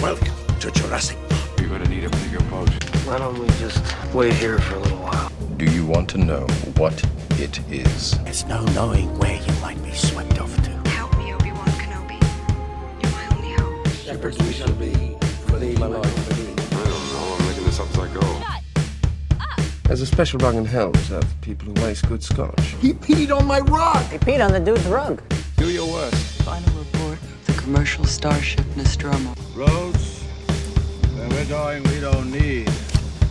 Welcome to Jurassic Park. You're gonna need a bigger boat. Why don't we just wait here for a little while? Do you want to know what it is? There's no knowing where you might be swept off to. Help me, Obi-Wan Kenobi. You're my only hope. Shepherds we shall be, for thee, my Lord, for thee. I don't know. I'm making this up as I go. There's a special rug in hell reserved for people who waste good scotch. He peed on my rug! He peed on the dude's rug. Do your worst. Final report of the commercial starship Nostromo. Roads? Where we're going, we don't need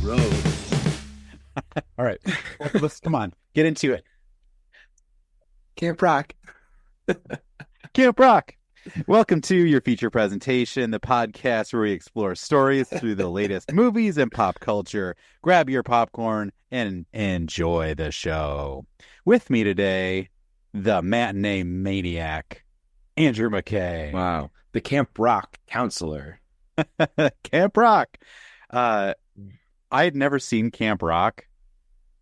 roads. All right. Well, let's come on. Get into it. Camp Rock. Camp Rock. Welcome to your feature presentation, the podcast where we explore stories through the latest movies and pop culture. Grab your popcorn and enjoy the show. With me today, the matinee maniac, Andrew McKay. Wow. The Camp Rock counselor. Camp Rock. I had never seen Camp Rock,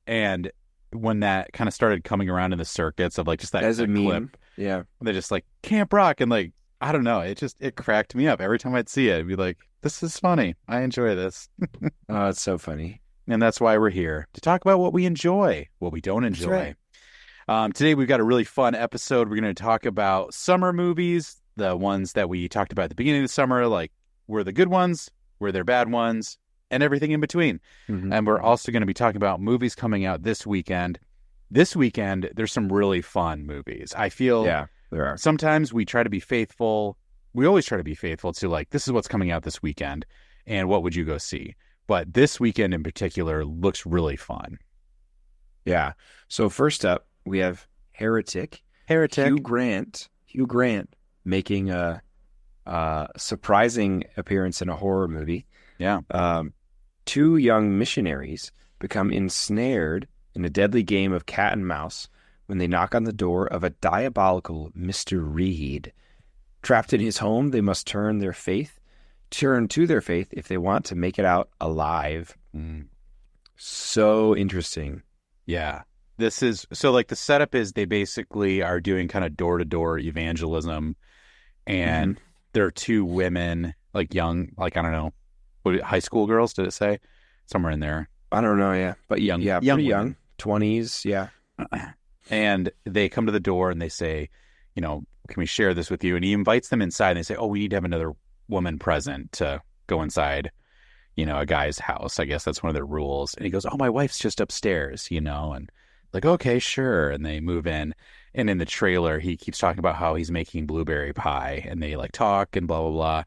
and when that kind of started coming around in the circuits of like just that As a meme. clip, Yeah. they're just like Camp Rock, and like I don't know, it cracked me up every time I'd see it. I'd be like, this is funny. I enjoy this, Oh, it's so funny. and that's why we're here to talk about what we enjoy, what we don't enjoy. right. Today we've got a really fun episode. We're going to talk about summer movies, the ones that we talked about at the beginning of the summer, like were the good ones, were there bad ones, and everything in between. Mhm. And we're also going to be talking about movies coming out this weekend. This weekend, there's some really fun movies. I feel Yeah, there are. sometimes we try to be faithful. We always try to be faithful to like, this is what's coming out this weekend, and what would you go see? But this weekend in particular looks really fun. Yeah. So first up, we have Heretic. Heretic. Hugh Grant making a surprising appearance in a horror movie. Yeah. Two young missionaries become ensnared in a deadly game of cat and mouse when they knock on the door of a diabolical Mr. Reed. Trapped in his home, they must turn to their faith if they want to make it out alive. So interesting. Yeah. This is so like the setup is they basically are doing kind of door-to-door evangelism, and there are two women, like young, like I don't know, high school girls, did it say? Somewhere in there. I don't know, yeah. But Young- yeah, young pretty women. young. 20s, yeah. And they come to the door and they say, you know, can we share this with you? And he invites them inside and they say, oh, we need to have another woman present to go inside, you know, a guy's house. I guess that's one of their rules. And he goes, oh, my wife's just upstairs, you know, and like, okay, sure. And they move in. And in the trailer, he keeps talking about how he's making blueberry pie, and they like talk and blah, blah, blah.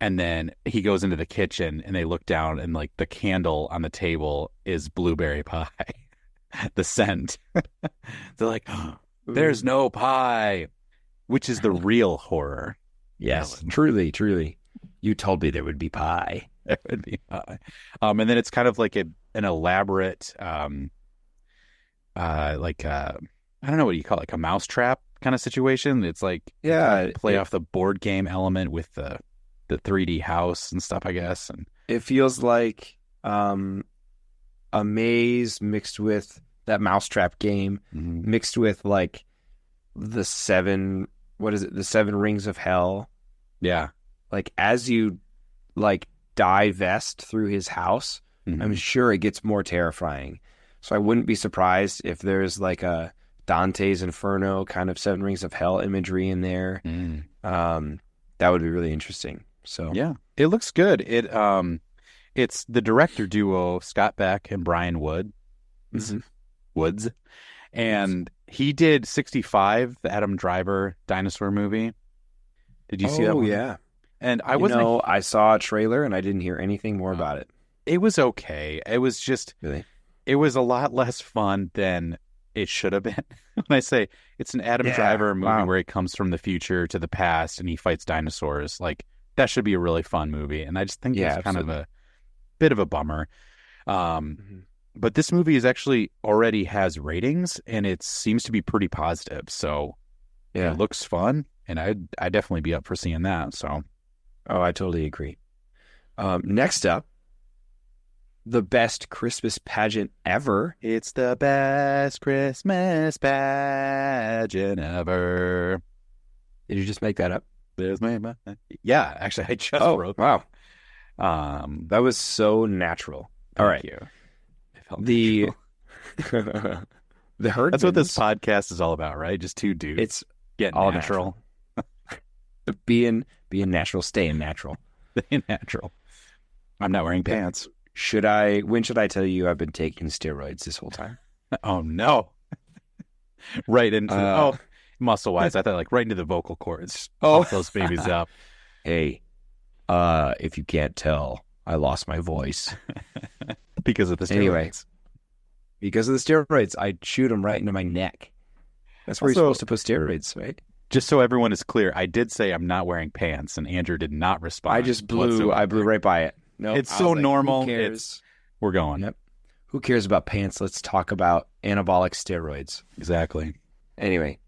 And then he goes into the kitchen and they look down and like the candle on the table is blueberry pie, the scent. They're like, oh, there's no pie, which is the real horror. Yes, truly. You told me there would be pie. It would be pie. And then it's kind of like an elaborate, I don't know what you call it, like a mousetrap kind of situation. It's like play off the board game element with the 3D house and stuff, I guess. And It feels like a maze mixed with that mousetrap game, mixed with like the seven rings of hell. Yeah. Like as you like divest through his house, I'm sure it gets more terrifying. So I wouldn't be surprised if there's like a Dante's Inferno kind of seven rings of hell imagery in there. That would be really interesting. So yeah, it looks good. It's the director duo Scott Beck and Brian Woods, and he did 65, the Adam Driver dinosaur movie. Did you see that one? Yeah. And I saw a trailer and I didn't hear anything more about it. It was okay. It was just Really? It was a lot less fun than it should have been. When I say it's an Adam Driver movie where he comes from the future to the past and he fights dinosaurs, like that should be a really fun movie. And I just think it's kind of a bit of a bummer. But this movie is actually already has ratings and it seems to be pretty positive. So it looks fun, and I'd definitely be up for seeing that. So, I totally agree. Next up, the best Christmas pageant ever. It's the best Christmas pageant ever. Did you just make that up? Yeah, actually, I just wrote that. Wow. That was so natural. All right. Thank you. It felt The natural. the Herdmans. That's what this podcast is all about, right? Just two dudes. It's getting all natural. being natural, staying natural. Staying natural. I'm not wearing pants. When should I tell you I've been taking steroids this whole time? Oh no! Right into muscle wise. I thought like right into the vocal cords. Pump those babies up. Hey, if you can't tell, I lost my voice Because of the steroids. Anyway. Because of the steroids. I shoot them right into my neck. That's where you're Also- supposed to put steroids, right? Just so everyone is clear, I did say I'm not wearing pants, and Andrew did not respond. I just blew whatsoever. right by it. No, It's I so was like, normal. Who cares? We're going. Yep. Who cares about pants? Let's talk about anabolic steroids. Exactly. Anyway,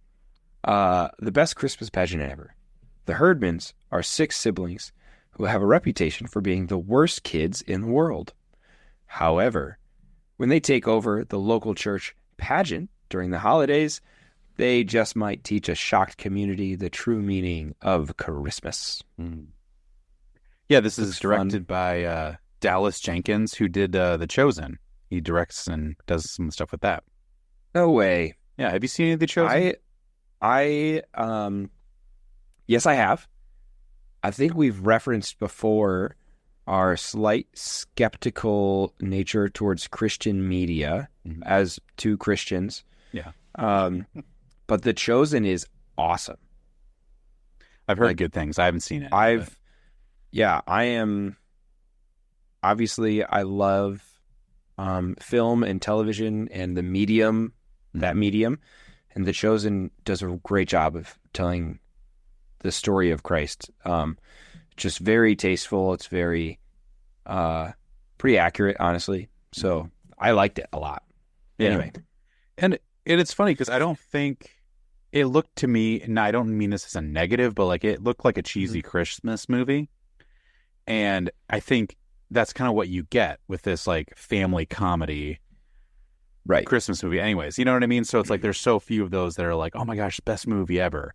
the best Christmas pageant ever. The Herdmans are 6 siblings who have a reputation for being the worst kids in the world. However, when they take over the local church pageant during the holidays, they just might teach a shocked community the true meaning of Christmas. Yeah, this is Looks directed by Dallas Jenkins, who did The Chosen. He directs and does some stuff with that. No way. Yeah, have you seen any of The Chosen? Yes, I have. I think we've referenced before our slight skeptical nature towards Christian media as 2 Christians. Yeah. But The Chosen is awesome. I've heard good things. I haven't seen it. I am. Obviously, I love film and television and the medium, that medium. And The Chosen does a great job of telling the story of Christ. Just very tasteful. It's very, pretty accurate, honestly. So I liked it a lot. Yeah. Anyway. And it's funny because I don't think it looked to me, and I don't mean this as a negative, but like it looked like a cheesy Christmas movie. And I think that's kind of what you get with this like family comedy Right. Christmas movie anyways. You know what I mean? So it's like there's so few of those that are like, oh my gosh, best movie ever.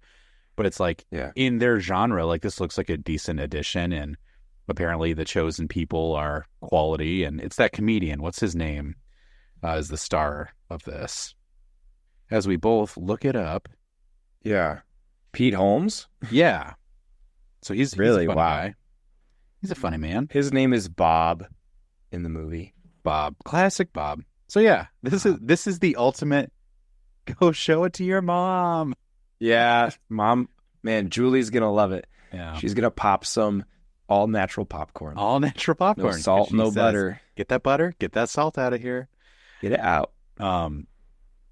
But it's like in their genre, like this looks like a decent addition. And apparently the chosen people are quality. And it's that comedian. What's his name? Is the star of this. As we both look it up. Yeah. Pete Holmes? Yeah. So he's Really? a funny Wow. guy. He's a funny man. His name is Bob in the movie. Bob. Classic Bob. So yeah, this is the ultimate go show it to your mom. Yeah. Mom, man, Julie's going to love it. Yeah. She's going to pop some all natural popcorn. All natural popcorn. No salt, She no says, butter. Get that butter, get that salt out of here. Get it out.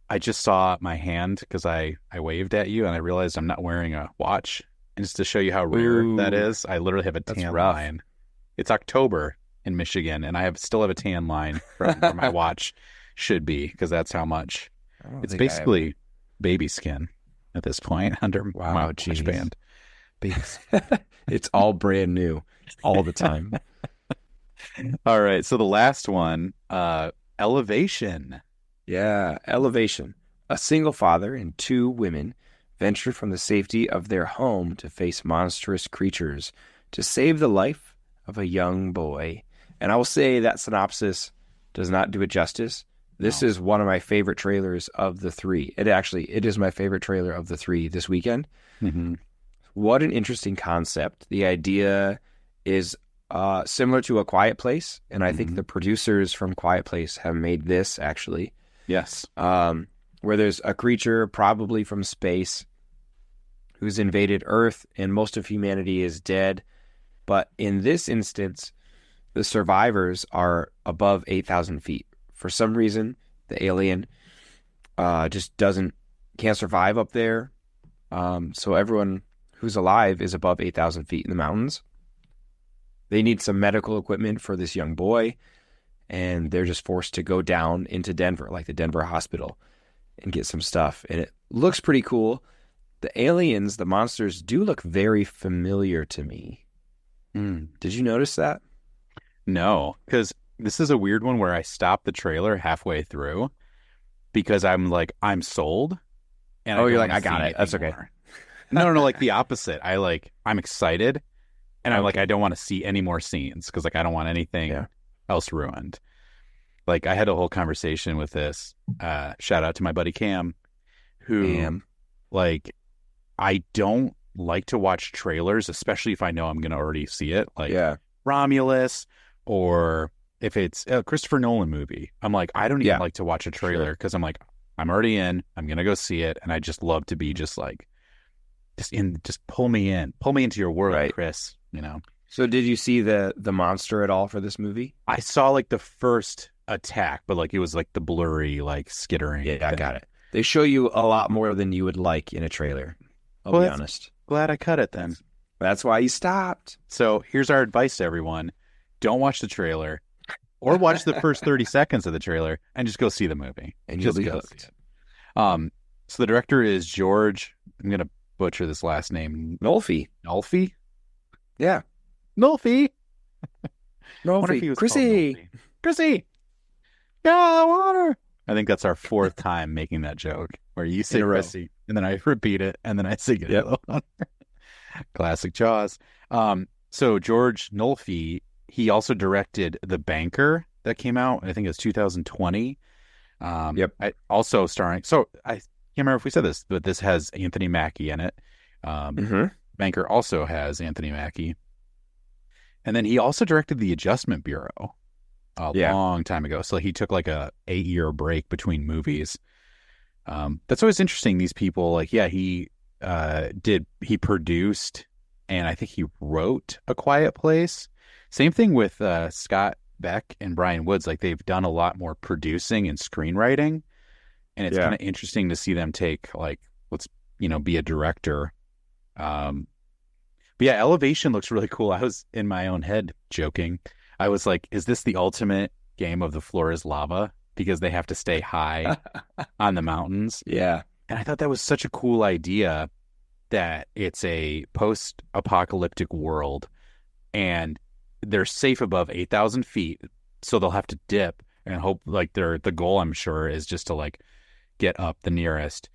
I just saw my hand because I waved at you and I realized I'm not wearing a watch. And just to show you how rare that is, I literally have a tan rough. line. It's October in Michigan, and I still have a tan line from where my watch should be because that's how much. It's basically baby skin at this point under my watch geez. band. It's all brand new all the time. All right, so the last one, Elevation. Yeah, Elevation. A single father and 2 women venture from the safety of their home to face monstrous creatures to save the life of a young boy. And I will say that synopsis does not do it justice. This is one of my favorite trailers of the 3. It is my favorite trailer of the 3 this weekend. Mm-hmm. What an interesting concept. The idea is similar to A Quiet Place, and I think the producers from Quiet Place have made this actually. Yes. Where there's a creature probably from space who's invaded Earth and most of humanity is dead. But in this instance, the survivors are above 8,000 feet. For some reason, the alien just can't survive up there. So everyone who's alive is above 8,000 feet in the mountains. They need some medical equipment for this young boy, and they're just forced to go down into Denver, like the Denver hospital, and get some stuff. And it looks pretty cool. The aliens, the monsters, do look very familiar to me. Did you notice that? No, because this is a weird one where I stopped the trailer halfway through because I'm like, I'm sold. And Oh, don't you're like, wanna I got see it. That's okay. anymore. No, like the opposite. I'm excited. And I'm like, I don't want to see any more scenes because like I don't want anything else ruined. Like I had a whole conversation with this. Shout out to my buddy Cam, who like I don't like to watch trailers, especially if I know I'm going to already see it. Like Romulus, or if it's a Christopher Nolan movie, I'm like, I don't even like to watch a trailer because I'm like, I'm already in. I'm going to go see it, and I just love to be just like, just pull me into your world, Chris. You know. So did you see the monster at all for this movie? I saw like the first attack, but like it was like the blurry, like skittering. Yeah, I got it. They show you a lot more than you would like in a trailer. I'll be honest. Glad I cut it then. That's why you stopped. So here's our advice to everyone. Don't watch the trailer or watch the first 30 seconds of the trailer and just go see the movie. And you'll be hooked. So the director is George, I'm going to butcher this last name. Nolfi. Nolfi? Yeah. Nolfi. Nolfi. Chrissy. Chrissy. Yeah, water. I think that's our fourth time making that joke where you say Chrissy and then I repeat it and then I sing it. Yep. Classic Jaws. So George Nolfi, he also directed The Banker that came out, I think it was 2020. Also starring, so I can't remember if we said this, but this has Anthony Mackie in it. Banker also has Anthony Mackie. And then he also directed The Adjustment Bureau a long time ago. So he took like a 8-year break between movies. That's always interesting. These people, like, he produced and I think he wrote A Quiet Place. Same thing with Scott Beck and Brian Woods. Like they've done a lot more producing and screenwriting. And it's kind of interesting to see them take like, let's, be a director. But yeah, Elevation looks really cool. I was in my own head joking. I was like, is this the ultimate game of The Floor is Lava? Because they have to stay high on the mountains. Yeah. And I thought that was such a cool idea that it's a post-apocalyptic world and they're safe above 8,000 feet. So they'll have to dip and hope like the goal, I'm sure, is just to like get up the nearest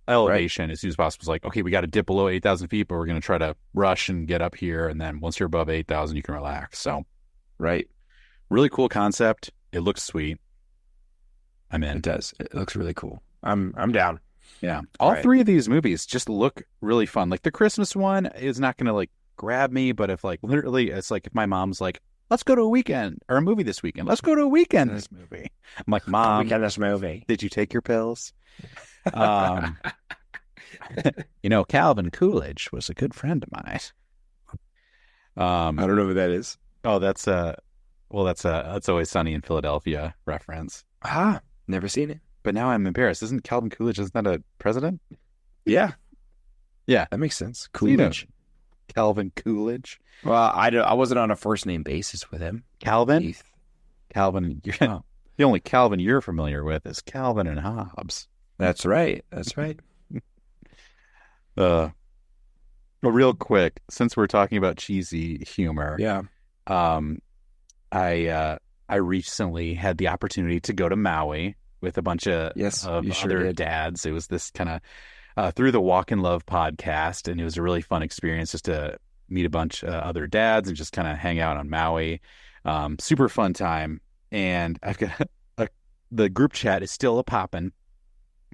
elevation as soon as possible. It's like, okay, we got to dip below 8,000 feet, but we're going to try to rush and get up here. And then once you're above 8,000, you can relax. So, really cool concept. It looks sweet. I'm in. It does. It looks really cool. I'm down. Yeah. All three of these movies just look really fun. Like the Christmas one is not going to like grab me, but if like literally it's like if my mom's like, let's go to a weekend or a movie this weekend. Let's go to a weekend this movie. I'm like, Mom, weekend this movie. Did you take your pills? Calvin Coolidge was a good friend of mine. I don't know who that is. Oh, that's Always Sunny in Philadelphia reference. Never seen it. But now I'm embarrassed. Isn't Calvin Coolidge, isn't that a president? Yeah. Yeah. That makes sense. Coolidge. Calvin Coolidge. Well, I wasn't on a first name basis with him. Calvin? Keith. Calvin. The only Calvin you're familiar with is Calvin and Hobbes. That's right. Well, real quick, since we're talking about cheesy humor. Yeah. I recently had the opportunity to go to Maui with a bunch of other dads. It was this kind of through the Walk in Love podcast, and it was a really fun experience just to meet a bunch of other dads and just kind of hang out on Maui. Super fun time, and I've got the group chat is still a poppin'.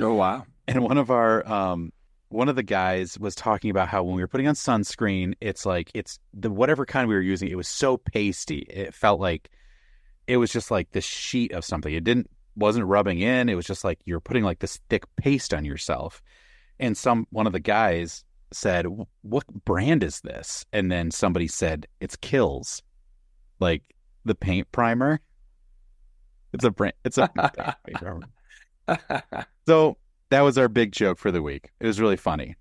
Oh wow! And one of the guys was talking about how when we were putting on sunscreen, it's the whatever kind we were using, it was so pasty. It felt like it was just like this sheet of something. It wasn't rubbing in. It was just like you're putting like this thick paste on yourself. And one of the guys said, "What brand is this?" And then somebody said, "It's Kills, like the paint primer." It's a brand. It's a paint primer. So that was our big joke for the week. It was really funny.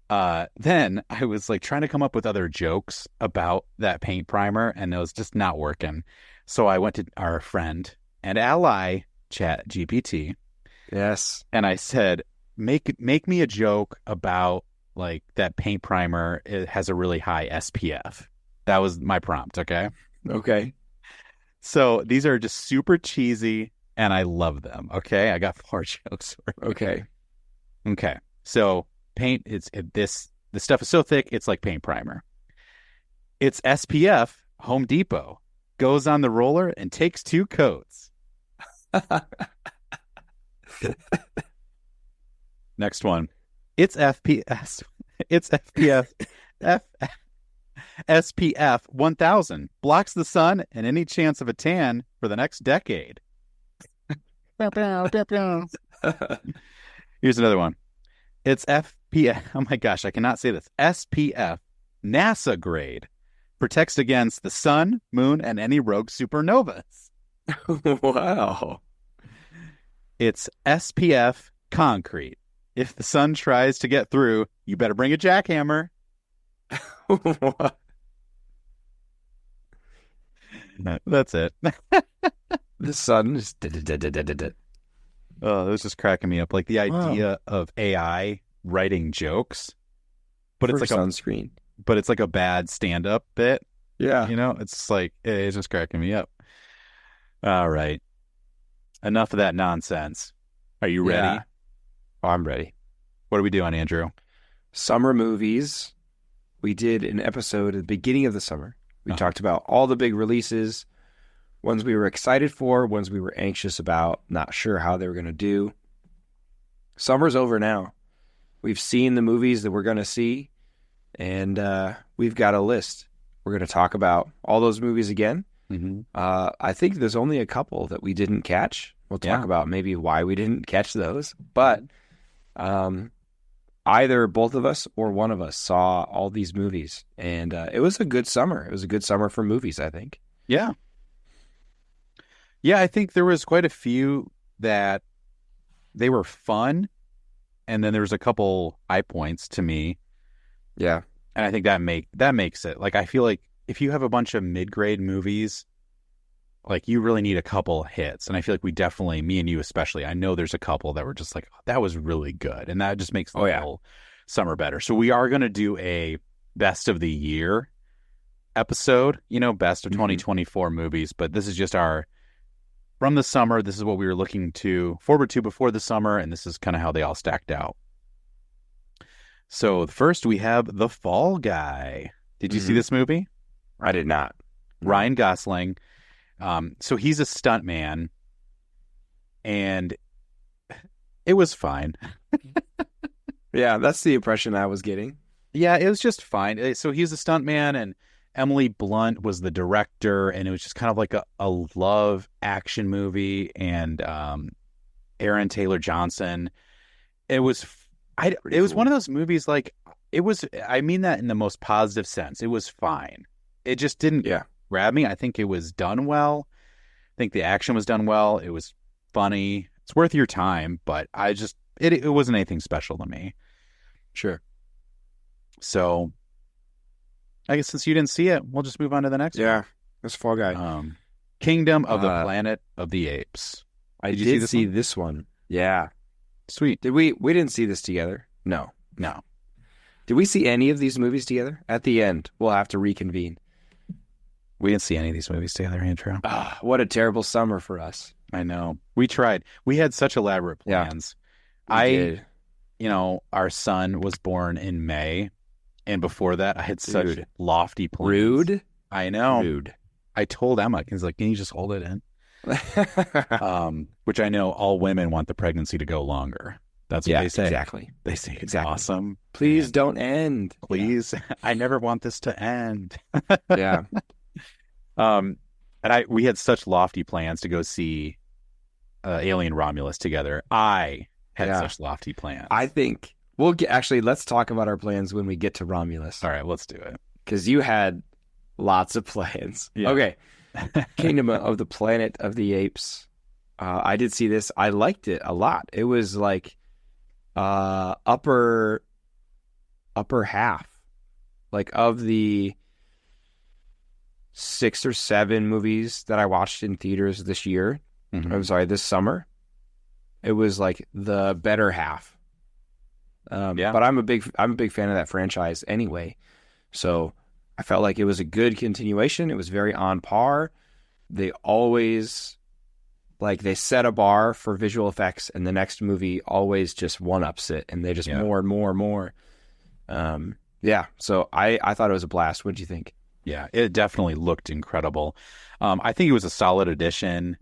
Then I was like trying to come up with other jokes about that paint primer, and it was just not working. So I went to our friend and ally ChatGPT. Yes. And I said, make me a joke about like that paint primer. It has a really high SPF. That was my prompt. Okay. Okay. So these are just super cheesy and I love them. Okay. I got 4 jokes. Okay. Okay. So paint, the stuff is so thick, it's like paint primer. It's SPF Home Depot. Goes on the roller and takes 2 coats. Next one. It's FPS. It's SPF 1000. Blocks the sun and any chance of a tan for the next decade. Here's another one. It's FPF. Oh my gosh, I cannot say this. SPF NASA grade. Protects against the sun, moon, and any rogue supernovas. Wow. It's SPF concrete. If the sun tries to get through, you better bring a jackhammer. That's it. The sun is. Oh, that was just cracking me up. Like the idea of AI writing jokes, but it's like sunscreen. But it's like a bad stand-up bit. Yeah. You know, it's like, it's just cracking me up. All right. Enough of that nonsense. Are you ready? Yeah. Oh, I'm ready. What are we doing, Andrew? Summer movies. We did an episode at the beginning of the summer. We talked about all the big releases, ones we were excited for, ones we were anxious about, not sure how they were going to do. Summer's over now. We've seen the movies that we're going to see, and we've got a list. We're going to talk about all those movies again. Mm-hmm. I think there's only a couple that we didn't catch. We'll talk about maybe why we didn't catch those. But either both of us or one of us saw all these movies. And it was a good summer. It was a good summer for movies, I think. Yeah. Yeah, I think there was quite a few that they were fun. And then there was a couple high points to me. Yeah. And I think that makes it. Like, I feel like if you have a bunch of mid-grade movies, like, you really need a couple hits. And I feel like we definitely, me and you especially, I know there's a couple that were just like, oh, that was really good. And that just makes the whole summer better. So we are going to do a best of the year episode, best of 2024 movies. But this is just our, from the summer, this is what we were looking forward to before the summer. And this is kind of how they all stacked out. So first we have The Fall Guy. Did you see this movie? I did not. Ryan Gosling. So he's a stuntman, and it was fine. Yeah, that's the impression I was getting. Yeah, it was just fine. So he's a stuntman, and Emily Blunt was the director, and it was just kind of like a love action movie, and Aaron Taylor Johnson. It was one of those movies, like, I mean that in the most positive sense. It was fine. It just didn't grab me. I think it was done well. I think the action was done well. It was funny. It's worth your time, but it wasn't anything special to me. Sure. So I guess since you didn't see it, we'll just move on to the next one. Yeah, that's Fall Guy. Kingdom of the Planet of the Apes. Did you see this one? Yeah. Sweet. Did we didn't see this together? No. Did we see any of these movies together? At the end, we'll have to reconvene. We didn't see any of these movies together, Andrew. What a terrible summer for us. I know. We tried. We had such elaborate plans. We did. Our son was born in May, and before that, I had such lofty plans. Rude. I know. Rude. I told Emma, he's like, can you just hold it in? Which I know all women want the pregnancy to go longer. That's what they say. Exactly. They say it's awesome. Please don't end. Please. I never want this to end. Yeah. And we had such lofty plans to go see Alien Romulus together. I had such lofty plans. I think let's talk about our plans when we get to Romulus. All right, let's do it. Because you had lots of plans. Yeah. Okay. Kingdom of the Planet of the Apes. I did see this. I liked it a lot. It was like upper half, like of the 6 or 7 movies that I watched in theaters this year. Mm-hmm. I'm sorry, this summer. It was like the better half. But I'm a big fan of that franchise anyway. So I felt like it was a good continuation. It was very on par. They always, they set a bar for visual effects, and the next movie always just one-ups it, and they just more and more and more. So I thought it was a blast. What did you think? Yeah, it definitely looked incredible. I think it was a solid addition.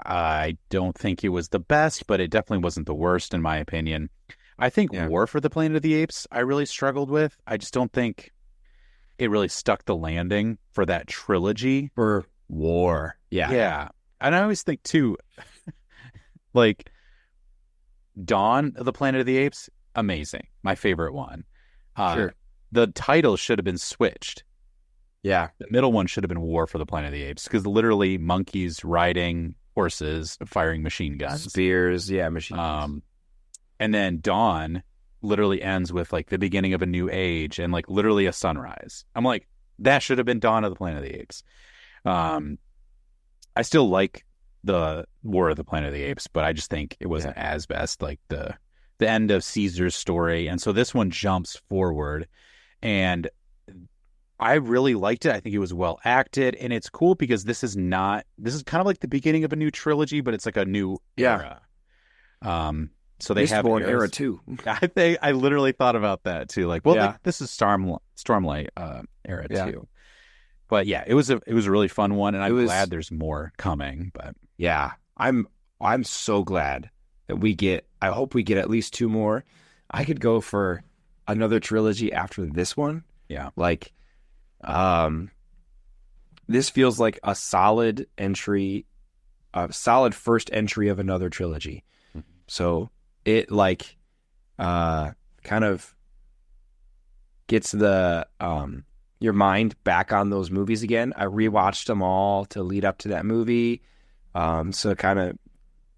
I don't think it was the best, but it definitely wasn't the worst in my opinion. I think War for the Planet of the Apes I really struggled with. I just don't think it really stuck the landing for that trilogy. For War. Yeah. Yeah. And I always think too, like Dawn of the Planet of the Apes, amazing. My favorite one. Sure. The title should have been switched. Yeah. The middle one should have been War for the Planet of the Apes because literally monkeys riding horses, firing machine guns. Spears. Yeah. Machine guns. And then Dawn literally ends with like the beginning of a new age and like literally a sunrise. I'm like, that should have been Dawn of the Planet of the Apes. I still like the War of the Planet of the Apes, but I just think it wasn't as best, like the end of Caesar's story. And so this one jumps forward, and I really liked it. I think it was well acted, and it's cool because this is kind of like the beginning of a new trilogy, but it's like a new era. So they have Mistborn era too. I literally thought about that too. Like, well, this is Stormlight era too. But yeah, it was a really fun one, and I'm glad there's more coming. But yeah, I'm so glad that I hope we get at least 2 more. I could go for another trilogy after this one. Yeah, like, this feels like a solid entry, a solid first entry of another trilogy. Mm-hmm. So it kind of gets the your mind back on those movies again. I rewatched them all to lead up to that movie. So it kind of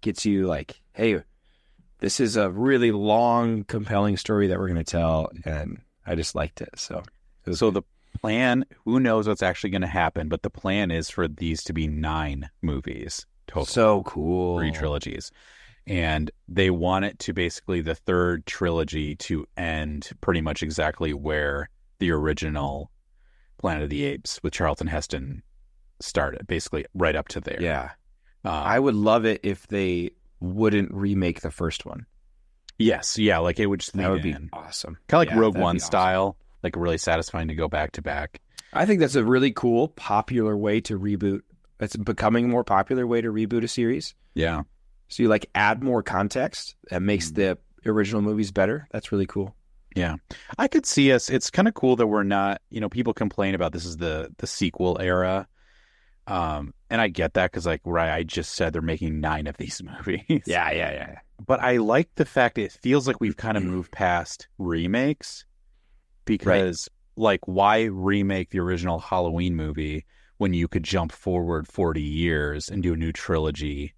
gets you like, hey, this is a really long, compelling story that we're going to tell. And I just liked it. So the plan, who knows what's actually going to happen, but the plan is for these to be 9 movies total. So cool. 3 trilogies. And they want it to basically the third trilogy to end pretty much exactly where the original Planet of the Apes with Charlton Heston started, basically right up to there. Yeah. I would love it if they wouldn't remake the first one. Yes. Yeah. Like it would just that would be awesome. Kind of like Rogue One style, like really satisfying to go back to back. I think that's a really cool, popular way to reboot. It's becoming a more popular way to reboot a series. Yeah. So you like add more context that makes the original movies better. That's really cool. Yeah. I could see us. It's kind of cool that we're not, people complain about this is the sequel era. And I get that because like I just said they're making 9 of these movies. Yeah. But I like the fact it feels like we've kind of moved past remakes because like why remake the original Halloween movie when you could jump forward 40 years and do a new trilogy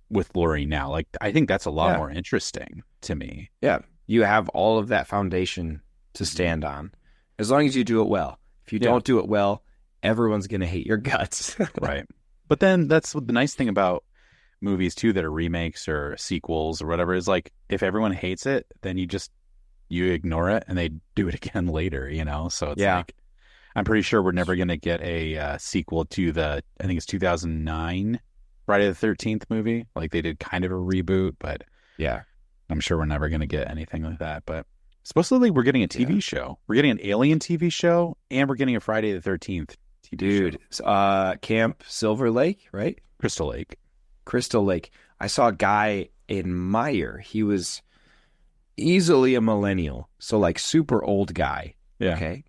with Laurie now? Like, I think that's a lot more interesting to me. Yeah. You have all of that foundation to stand on as long as you do it well. If you don't do it well, everyone's going to hate your guts. Right. But then that's the nice thing about movies too that are remakes or sequels or whatever is like, if everyone hates it, then you ignore it and they do it again later, So it's like, I'm pretty sure we're never going to get a sequel to I think it's 2009 Friday the 13th movie. Like they did kind of a reboot, but yeah, I'm sure we're never going to get anything like that. But supposedly we're getting a TV show. We're getting an Alien TV show, and we're getting a Friday the 13th TV show. Camp Silver Lake, right? Crystal Lake. I saw a guy in Meyer. He was easily a millennial, so like super old guy. Yeah. Okay.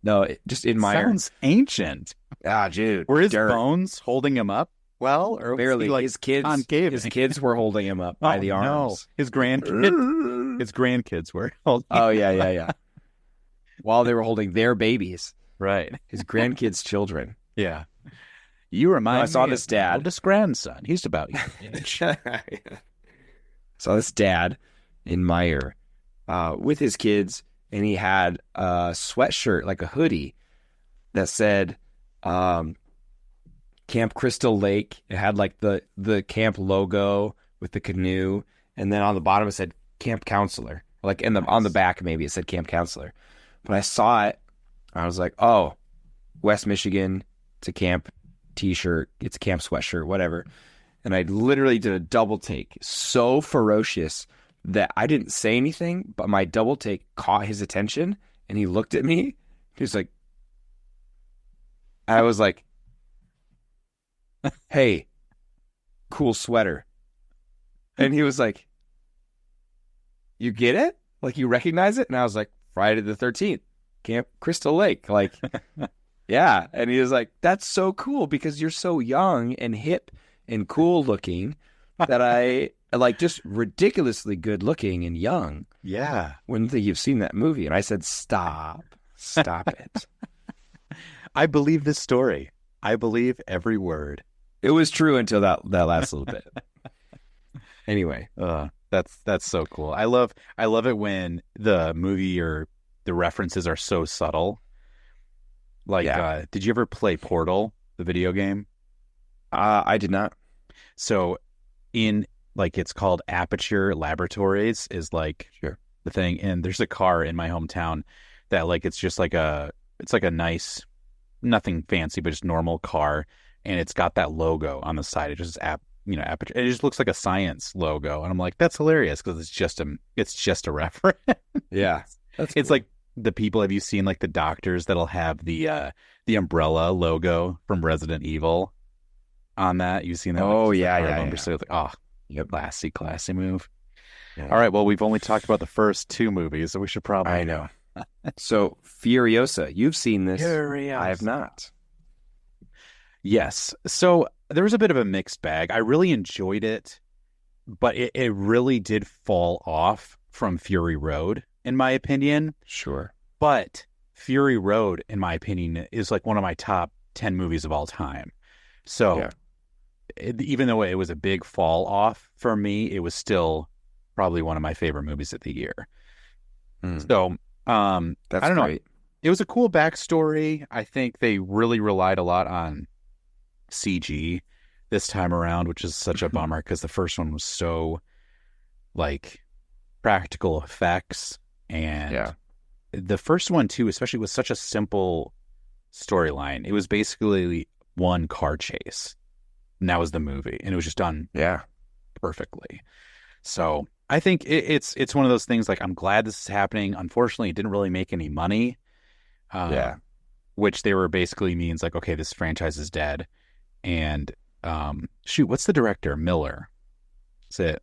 No, just in Meyer. Sounds ancient. Ah, dude. Were his bones holding him up? Well, or barely. Like his kids were holding him up by the arms. No. His grandkids were holding Oh, yeah. While they were holding their babies. Right. His grandkids' children. Yeah. You remind me I saw this dad. Oldest grandson. He's about your age. Saw this dad in Meyer with his kids, and he had a sweatshirt, like a hoodie, that said Camp Crystal Lake. It had like the camp logo with the canoe, and then on the bottom it said Camp Counselor. Like on the back maybe it said Camp Counselor. But I saw it, I was like, oh, West Michigan, it's a camp t-shirt, it's a camp sweatshirt, whatever. And I literally did a double take, so ferocious that I didn't say anything, but my double take caught his attention, and he looked at me. He was like, I was like, hey, cool sweater. And he was like, you get it? Like, you recognize it? And I was like, Friday the 13th, Camp Crystal Lake. Like, yeah. And he was like, that's so cool because you're so young and hip and cool looking that I like just ridiculously good looking and young. Yeah. Wouldn't think you've seen that movie. And I said, stop it. I believe this story. I believe every word. It was true until that last little bit. Anyway. That's so cool. I love it when the movie or the references are so subtle. Like, did you ever play Portal, the video game? I did not. So in like it's called Aperture Laboratories is like the thing, and there's a car in my hometown that like it's just like a nice, nothing fancy but just normal car, and it's got that logo on the side. It just Aperture. It just looks like a science logo, and I'm like, that's hilarious because it's just a reference. Yeah, it's cool. like the people. Have you seen like the doctors that'll have the umbrella logo from Resident Evil on that? You've seen that? Oh like, yeah. So like, oh, yep, classy move. Yeah. All right, well, we've only talked about the first two movies, so we should probably. I know. So Furiosa, you've seen this. Furiosa. I have not. Yes. So there was a bit of a mixed bag. I really enjoyed it, but it really did fall off from Fury Road, in my opinion. Sure. But Fury Road, in my opinion, is like one of my top 10 movies of all time. So even though it was a big fall off for me, it was still probably one of my favorite movies of the year. So that's I don't know. great. It was a cool backstory. I think they really relied a lot on CG this time around, which is such a bummer because the first one was so like practical effects, and the first one too, especially, was such a simple storyline. It was basically one car chase, and that was the movie, and it was just done perfectly. So I think it's one of those things. Like, I'm glad this is happening. Unfortunately, it didn't really make any money. Which they were basically means like, okay, this franchise is dead. And what's the director? Miller. Is it?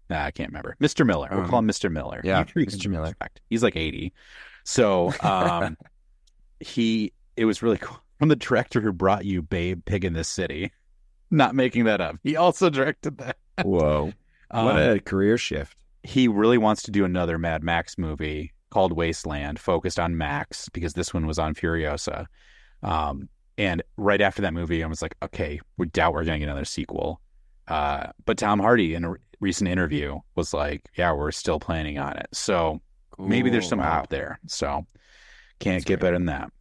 Nah, I can't remember. Mr. Miller. We'll call him Mr. Miller. Yeah, Mr. Miller. He's like 80. So it was really cool. From the director who brought you Babe, Pig in this City. Not making that up. He also directed that. Whoa. What a career shift. He really wants to do another Mad Max movie called Wasteland, focused on Max, because this one was on Furiosa. And right after that movie, I was like, okay, we doubt we're going to get another sequel. But Tom Hardy, in a recent interview, was like, yeah, we're still planning on it. So maybe there's some out there. So can't get better than that.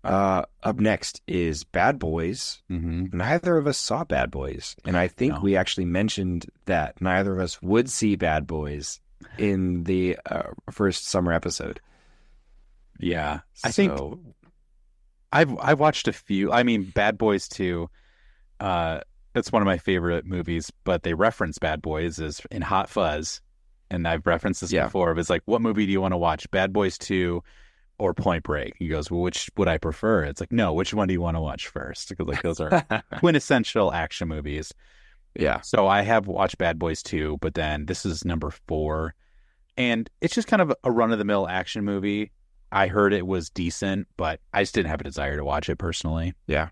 Up next is Bad Boys. Neither of us saw Bad Boys. And I think we actually mentioned that neither of us would see Bad Boys in the first summer episode. Yeah. I think I've watched a few. I mean, Bad Boys 2, that's one of my favorite movies, but they reference Bad Boys as in Hot Fuzz. And I've referenced this before. But it's like, what movie do you want to watch? Bad Boys 2 or Point Break? He goes, well, which would I prefer? It's like, no, which one do you want to watch first? Because like those are quintessential action movies. Yeah. So I have watched Bad Boys 2, but then this is number 4. And it's just kind of a run-of-the-mill action movie. I heard it was decent, but I just didn't have a desire to watch it personally. Yeah.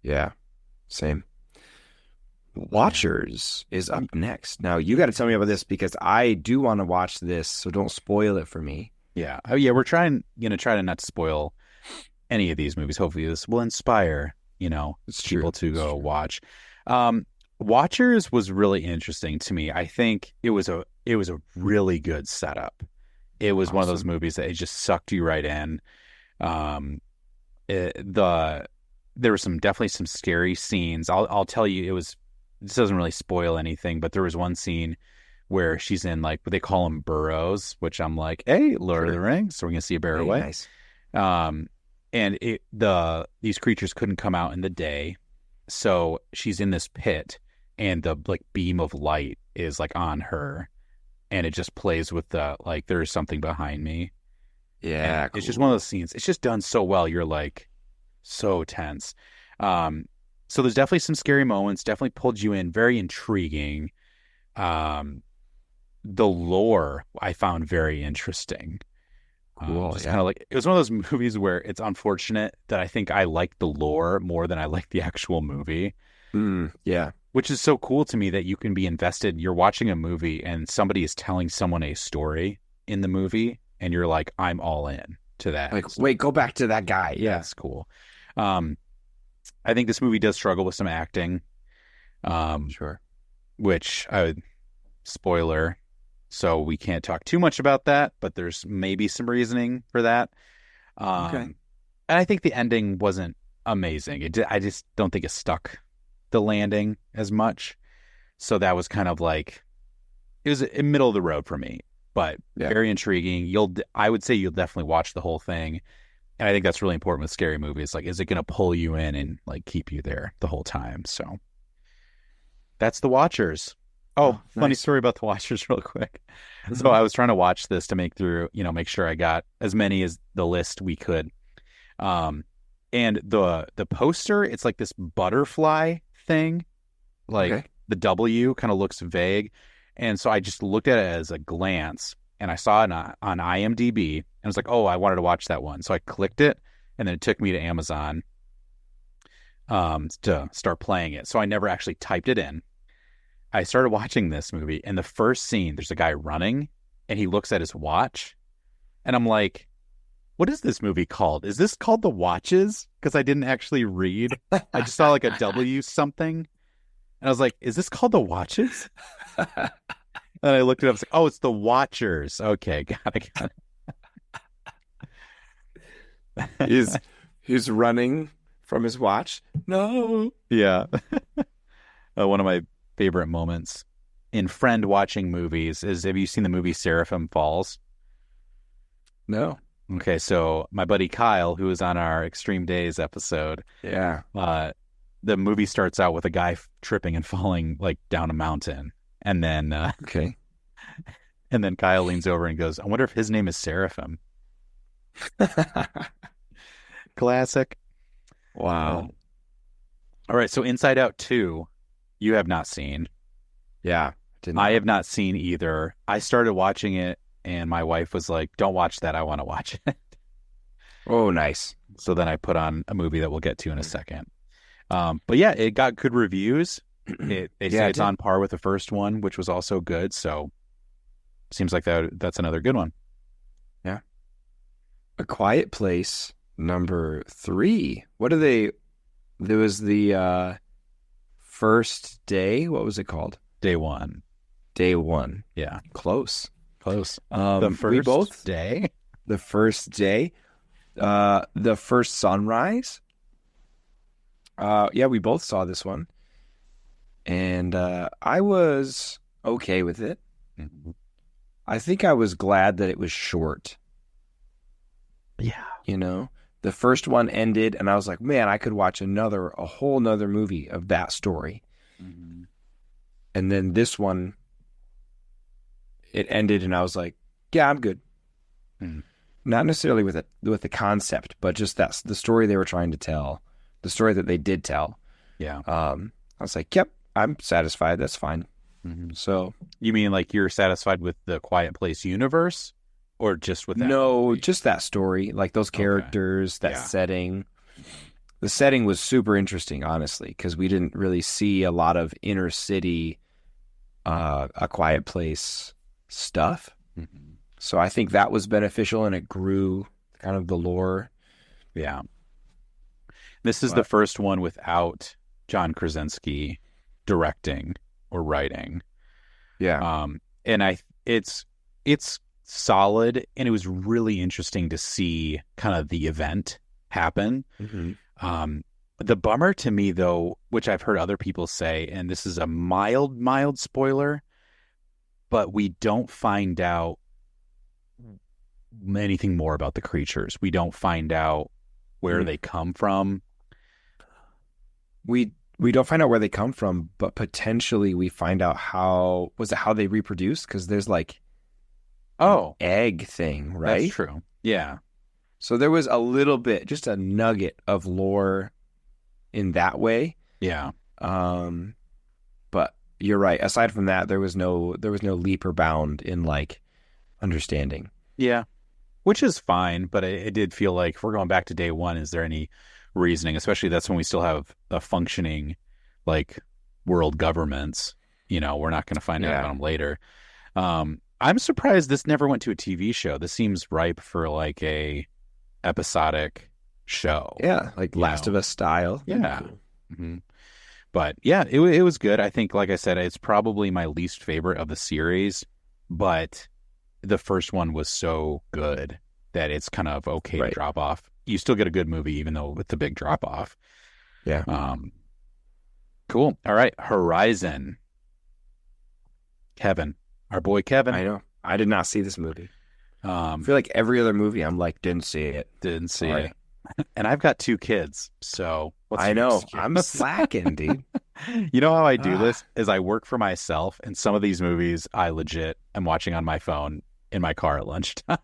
Yeah. Same. Watchers is up next. Now, you got to tell me about this because I do want to watch this, so don't spoil it for me. Yeah. Oh, yeah. We're trying to not spoil any of these movies. Hopefully this will inspire, people to go watch. Watchers was really interesting to me. I think it was a really good setup. It was one of those movies that it just sucked you right in. There were definitely some scary scenes. I'll tell you, this doesn't really spoil anything, but there was one scene where she's in like what they call them burrows, which I'm like, hey, Lord of the Rings, so we're gonna see a burrowway. Nice. And these creatures couldn't come out in the day, so she's in this pit, and the like beam of light is like on her, and it just plays with the like there's something behind me. Yeah, cool. It's just one of those scenes. It's just done so well. You're like So tense. So there's definitely some scary moments, definitely pulled you in, very intriguing. The lore I found very interesting. Cool. Just Yeah. kind of like, it was one of those movies where it's unfortunate that I think I like the lore more than I like the actual movie, Yeah. which is so cool to me that you can be invested. You're watching a movie and somebody is telling someone a story in the movie, and you're like, I'm all in to that. Like, wait, go back to that guy. Yeah. That's cool. I think this movie does struggle with some acting, Sure. which spoiler, so we can't talk too much about that, but there's maybe some reasoning for that. Okay. And I think the ending wasn't amazing. I just don't think it stuck the landing as much. So that was kind of like, it was in middle of the road for me, but Yeah. very intriguing. I would say you'll definitely watch the whole thing. And I think that's really important with scary movies. Like, is it going to pull you in and like keep you there the whole time? So that's The Watchers. Oh, funny nice. story about The Watchers real quick. So I was trying to watch this to make sure I got as many as the list we could. And the poster, it's like this butterfly thing, like Okay. the W kind of looks vague. And so I just looked at it as a glance, and I saw it on IMDb, and I was like, oh, I wanted to watch that one. So I clicked it, and then it took me to Amazon to start playing it. So I never actually typed it in. I started watching this movie, and the first scene, there's a guy running, and he looks at his watch, and I'm like, what is this movie called? Is this called The Watches? Because I didn't actually read. I just saw like a W something, and I was like, is this called The Watches? And I looked it up. I was like, oh, it's The Watchers. Okay, got it. He's running from his watch. No. Yeah. One of my favorite moments in friend watching movies is, have you seen the movie Seraphim Falls? No. Okay, so my buddy Kyle, who was on our Extreme Days episode, Yeah. the movie starts out with a guy tripping and falling like down a mountain. And then Okay. and then Kyle leans over and goes, I wonder if his name is Seraphim. Classic. Wow. All right, so Inside Out 2, you have not seen. Yeah. Didn't I have not seen either. I started watching it, and my wife was like, don't watch that. I want to watch it. Oh, nice. So then I put on a movie that we'll get to in a second. But yeah, it got good reviews. They say it's on par with the first one, which was also good. So seems like that's another good one. Yeah. A Quiet Place number 3. What are they? There was the First Day. What was it called? Day 1. Day 1. Yeah. Close. Close. The The first we both day? the first day. The first sunrise. Yeah, we both saw this one. And I was okay with it. Mhm. I think I was glad that it was short. Yeah. You know, the first one ended, and I was like, man, I could watch a whole nother movie of that story. Mm-hmm. And then this one, it ended, and I was like, yeah, I'm good. Hmm. Not necessarily with the concept, but just that's the story they were trying to tell, the story that they did tell. Yeah. I was like, yep, I'm satisfied. That's fine. Mm-hmm. So You mean like you're satisfied with the Quiet Place universe, or just with that? no, movie? just that story, like those characters, that Yeah. setting. The setting was super interesting, honestly, because we didn't really see a lot of inner city, A Quiet Place stuff. Mhm. So I think that was beneficial, and it grew kind of the lore. Yeah. This is the first one without John Krasinski directing or writing. Yeah. And it's solid, and it was really interesting to see kind of the event happen. The bummer to me, though, which I've heard other people say, and this is a mild spoiler, but we don't find out anything more about the creatures. We don't find out where they come from. We don't find out where they come from, but potentially we find out how they reproduce? Because there's like Oh, egg thing, right? that's true. Yeah. So there was a little bit, just a nugget of lore in that way. Yeah. But you're right. Aside from that, there was no leap or bound in like understanding. Yeah. Which is fine, but it did feel like if we're going back to day one, is there any reasoning? Especially that's when we still have a functioning like world governments. You know, we're not going to find out about them later. I'm surprised this never went to a TV show. This seems ripe for like a episodic show. Yeah, like Last of Us style. Yeah. Mm-hmm. But yeah, it was good. I think, like I said, it's probably my least favorite of the series, but the first one was so good that it's kind of okay to drop off. You still get a good movie, even though with the big drop off. Yeah. Cool. All right. Horizon. Kevin, our boy Kevin. I know. I did not see this movie. I feel like every other movie, I'm like, didn't see it. Didn't see it. And I've got 2 kids, so I know. I'm slacking, dude. You know how I do this is I work for myself, and some of these movies I legit am watching on my phone in my car at lunchtime.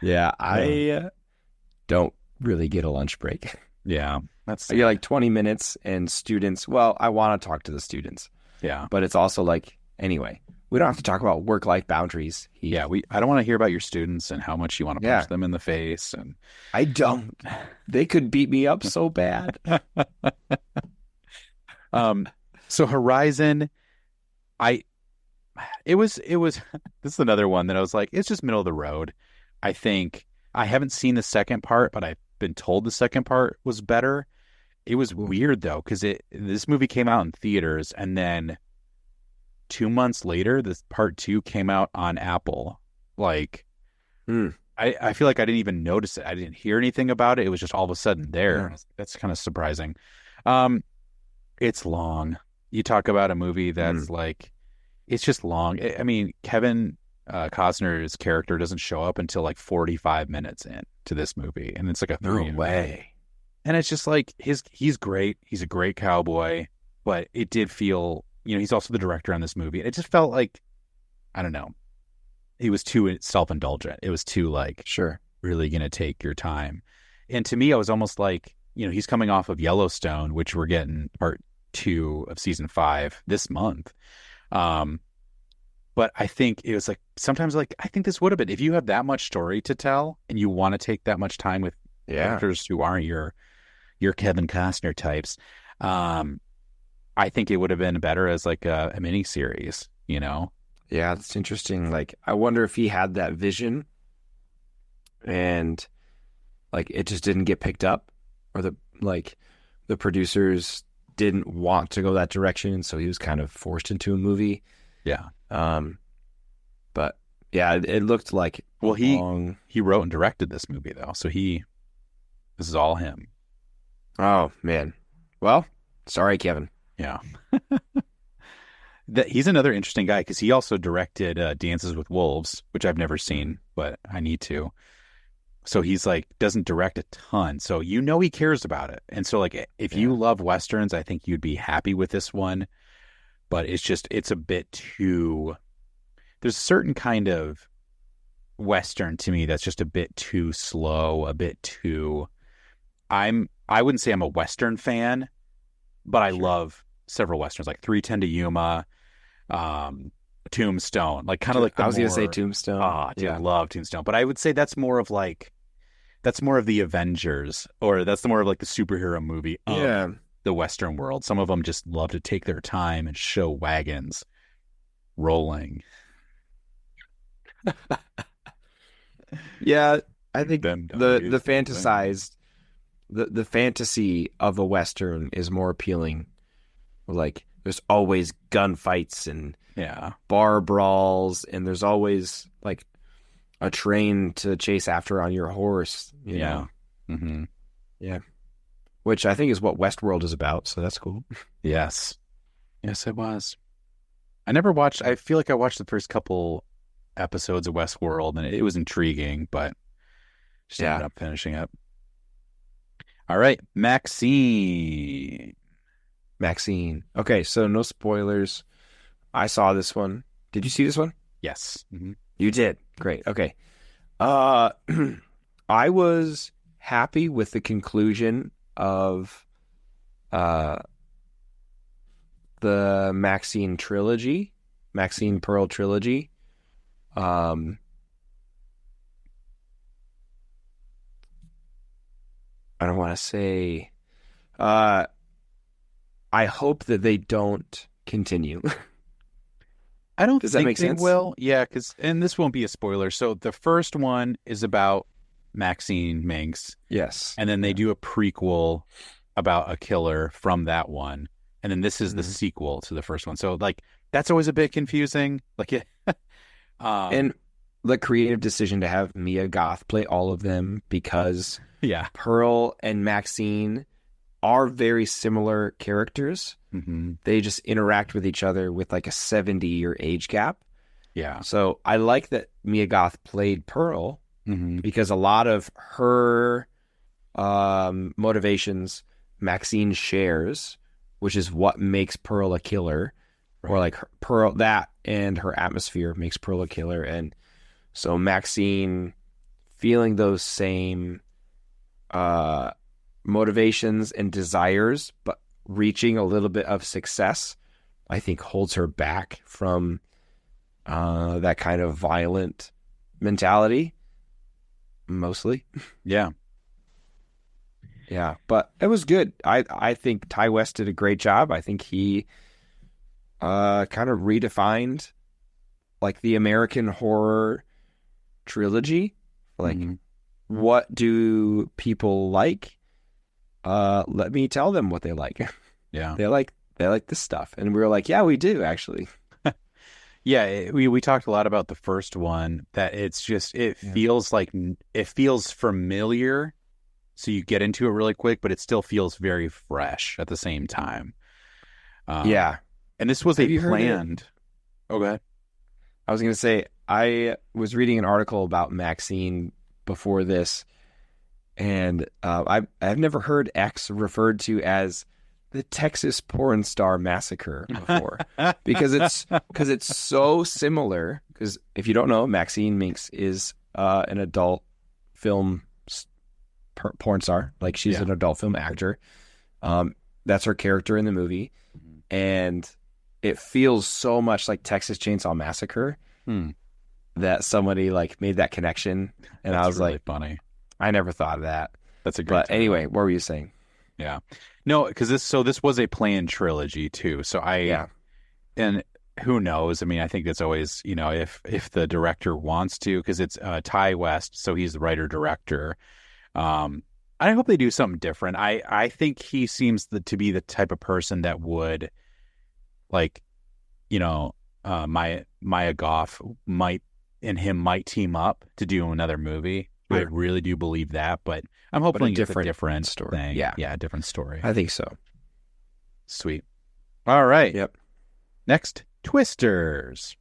Yeah, I don't really get a lunch break. Yeah, I get like 20 minutes, and students. Well, I want to talk to the students. Yeah, but it's also like anyway. We don't have to talk about work-life boundaries. Yeah, I don't want to hear about your students and how much you want to punch them in the face. And I don't. They could beat me up so bad. So Horizon, it was this is another one that I was like, it's just middle of the road. I think I haven't seen the second part, but I've been told the second part was better. It was weird though, because this movie came out in theaters, and then 2 months later, this part 2 came out on Apple. Like, I feel like I didn't even notice it. I didn't hear anything about it. It was just all of a sudden there. Yeah. That's kind of surprising. It's long. You talk about a movie that's like, it's just long. I mean, Kevin Costner's character doesn't show up until like 45 minutes into this movie, and it's like a 3 way. And it's just like he's great. He's a great cowboy, but it did feel. You know, he's also the director on this movie. It just felt like, I don't know, he was too self-indulgent. It was too like, really going to take your time. And to me, I was almost like, you know, he's coming off of Yellowstone, which we're getting part 2 of season 5 this month. But I think it was like, sometimes like, I think this would have been, if you have that much story to tell and you want to take that much time with actors who aren't your Kevin Costner types, I think it would have been better as like a mini series, you know? Yeah, it's interesting. Like, I wonder if he had that vision and like it just didn't get picked up, or the producers didn't want to go that direction, and so he was kind of forced into a movie. Yeah. But yeah, it looked like he wrote and directed this movie though, so this is all him. Oh man. Well, sorry, Kevin. Yeah. He's another interesting guy because he also directed Dances with Wolves, which I've never seen, but I need to. So he's like, doesn't direct a ton. So you know he cares about it. And so like, if you love Westerns, I think you'd be happy with this one. But it's a bit too, there's a certain kind of Western to me that's just a bit too slow, a bit too, I wouldn't say I'm a Western fan, but I love several Westerns, like 3:10 to Yuma, Tombstone, like kind of like I was going to say Tombstone. I love Tombstone, but I would say that's more of the Avengers, or that's more of like the superhero movie of the Western world. Some of them just love to take their time and show wagons rolling. Yeah, I think the fantasized the fantasy of a Western is more appealing. Like, there's always gunfights and bar brawls, and there's always like a train to chase after on your horse. You know? Mm-hmm. Yeah. Which I think is what Westworld is about, so that's cool. Yes, it was. I feel like I watched the first couple episodes of Westworld, and it was intriguing, but just ended up finishing up. All right, Maxine. Okay, so no spoilers. I saw this one. Did you see this one? Yes. Mm-hmm. You did? Great. Okay. I was happy with the conclusion of the Maxine Pearl trilogy. I don't want to say. I hope that they don't continue. I don't Does that think make they sense? will. Yeah, and this won't be a spoiler. So the first one is about Maxine Minx, Yes. and then they do a prequel about a killer from that one, and then this is the sequel to the first one. So like that's always a bit confusing. Like it, And the creative decision to have Mia Goth play all of them because yeah, Pearl and Maxine are very similar characters. mm-hmm. They just interact with each other with like a 70-year age gap. Yeah, So I like that Mia Goth played Pearl mm-hmm. because a lot of her motivations Maxine shares, which is what makes Pearl a killer, or like Pearl, that and her atmosphere makes Pearl a killer. And so Maxine feeling those same motivations and desires, but reaching a little bit of success, I think holds her back from that kind of violent mentality, mostly. yeah. Yeah, but it was good. I think Ty West did a great job. I think he kind of redefined like the American horror trilogy. Like, Mhm. what do people like? Let me tell them what they like. Yeah. They like this stuff, and we were like, yeah, we do actually. Yeah, we talked a lot about the first one, that it's just, it feels like, it feels familiar, so you get into it really quick, but it still feels very fresh at the same time. Yeah. And this was Have a you heard it? planned. Oh, go ahead. I was going to say, I was reading an article about Maxine before this, and I've never heard X referred to as the Texas Porn Star Massacre before, because it's so similar. Because if you don't know, Maxine Minx is an adult film porn star. Like, she's an adult film actor. That's her character in the movie, and it feels so much like Texas Chainsaw Massacre that somebody like made that connection, and That's I was really like, funny. I never thought of that. That's a great. But anyway, what were you saying? Yeah. No, because this was a planned trilogy too. So and who knows? I mean, I think it's always, if the director wants to, because it's Ty West, so he's the writer director. I hope they do something different. I think he seems to be the type of person that would, like, Maya Goth might team up to do another movie. Sure. I really do believe that, but I'm hoping it's a different story. thing. Yeah. Yeah, a different story. I think so. Sweet. All right. Yep. Next, Twisters.